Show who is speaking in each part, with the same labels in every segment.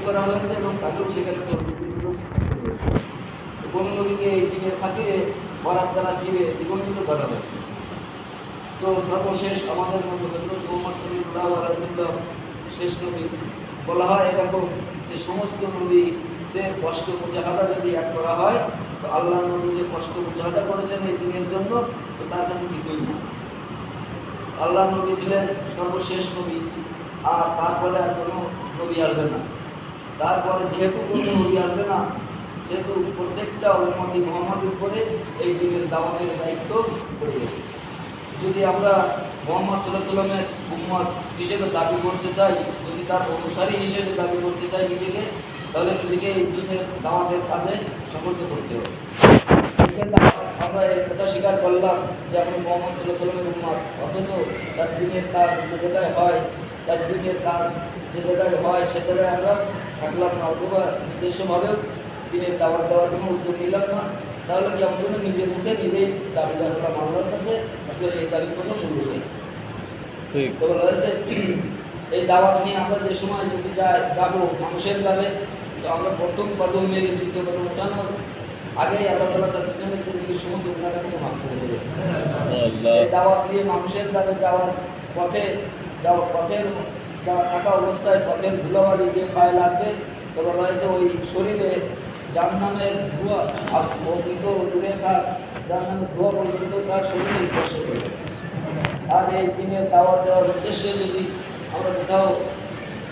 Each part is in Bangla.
Speaker 1: করা হয়েছে এবং তাকেও সেখানে কোন নবীকে এই দিনের খাতিরে বরাত দ্বারা চিরে দ্বিগন্ডিত করা হয়েছে। তো সর্বশেষ আমাদের নবী হযরত মুহাম্মদ সাল্লাল্লাহু আলাইহি ওয়াসাল্লাম শেষ নবী। বলা হয় এরকম যে সমস্ত নবীদের কষ্ট মুজাহাদা যদি এক করা হয় তো আল্লাহ নবী যে কষ্ট মুজাহাদা করেছেন এই দিনের জন্য, তো তার কাছে কিছুই না। আল্লাহ নবী ছিলেন সর্বশেষ নবী, আর তারপরে আর কোনো নবী আসবে না। তারপরে যেহেতু কোনো নবী আসবে না, সেহেতু প্রত্যেকটা উম্মতি মুহাম্মাদের উপরে এই দিনের দাওয়াতের দায়িত্ব পড়ে গেছে। যদি আমরা মুহাম্মদ সাল্লাল্লাহু আলাইহি ওয়াসাল্লামের উম্মত হিসেবে দাবি করতে চাই, যদি তার অনুসারী হিসেবে দাবি করতে চাই নিজেকে, তাহলে নিজেকে এই দিনের দাওয়াতের কাজে সমর্থ করতে হবে। আমরা এটা স্বীকার করলাম যে আমরা মুহাম্মদ সাল্লাল্লাহু আলাইহি ওয়াসাল্লামের উম্মত, অথচ তার দিনের কাজ যে জায়গায় হয়, তার দিনের কাজ যে জায়গায় হয় সে জায়গায় আমরা থাকলাম না, অথবা নিজস্বভাবেও দিনের দাওয়াত দেওয়ার জন্য উদ্যোগ নিলাম না, তাহলে কি আমাদের জন্য নিজের মুখে নিজেই দাবিদার করা মামলার কাছে আসলে এই দাবির কোনো মূল্য নেই। তো বলা হয়েছে এই দাওয়াত নিয়ে আমরা যে সময় যদি যাবো মানুষের যাবে, তো আমরা প্রথম কদম মেরে দ্বিতীয় কদম ওঠানোর আগেই আল্লাহ তাআলা তার পিছনে নিজের সমস্ত গুনাহকে থেকে মাফ করে দেবে। এই দাওয়াত নিয়ে মানুষের যাবে যাওয়ার পথে থাকা অবস্থায় পথের ধুলাবালি যে পায়ে লাগবে, তো বলা হয়েছে ওই শরীরে জাহান্নামের ধোঁয়া অগ্নিত দূরে থাক, জাহান্নামের ধোঁয়া পর্যন্ত তার শরীরে স্পর্শ করবে। আর এই দিনের দাওয়াত দেওয়ার উদ্দেশ্যে যদি আমরা কোথাও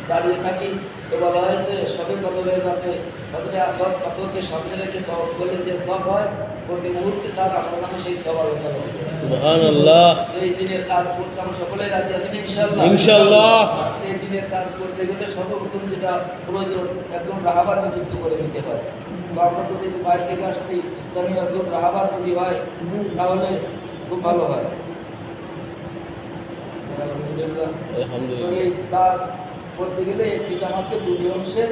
Speaker 1: দাঁড়িয়ে থাকি, তো বলা হয়েছে শবে কদরের রাতে ফজরে আসর পাথরকে সামনে রেখে তওয়াফ করলে যে সওয়াব হয়, প্রতি মুহূর্তে তার আমার নামে সেই সওয়াব আল্লাহ তাআলা দিবেন। সুবহানাল্লাহ। এই দিনের কাজ করতে আমরা সকলেই রাজি আছি না ইনশাআল্লাহ? ইনশাআল্লাহ। এই দিনের কাজ করতে গেলে সর্বপ্রথম যেটা প্রয়োজন, একজন রাহাবার নিযুক্ত করে নিতে হয়। তো আমরা তো যদি বাইরে থেকে আসছি, স্থানীয় একজন রাহাবার যদি হয় তাহলে খুব ভালো হয়। আলহামদুলিল্লাহ। এই কাজ করতে গেলে একটি জামাতকে দুটি অংশে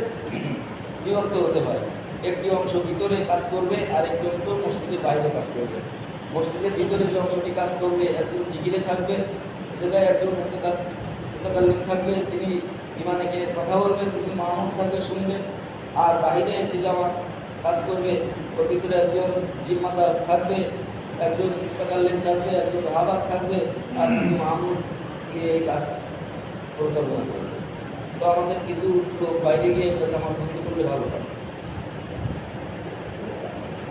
Speaker 1: বিভক্ত হতে হয়। একটি অংশ ভিতরে কাজ করবে আর একটি অংশ মসজিদের বাইরে কাজ করবে। মসজিদের ভিতরে যে অংশটি কাজ করবে একজন জিকিরে থাকবে, জায়গায় একজন মুতাকাল্লিম থাকবে, তিনি ইমানকে কথা বলবেন, কিছু মামুন থাকবে শুনবেন। আর বাইরে একটি জামাত কাজ করবে, ওর ভিতরে একজন জিম্মাদার থাকবে, একজন মুতাকাল্লিম থাকবে, একজন রাহাবার থাকবে, আর কিছু মামুন গিয়ে এই কাজ পরিচালনা করবে। তো আমাদের কিছু লোক বাইরে গিয়ে একটা জামাত বন্ধ করলে ভালো হয়।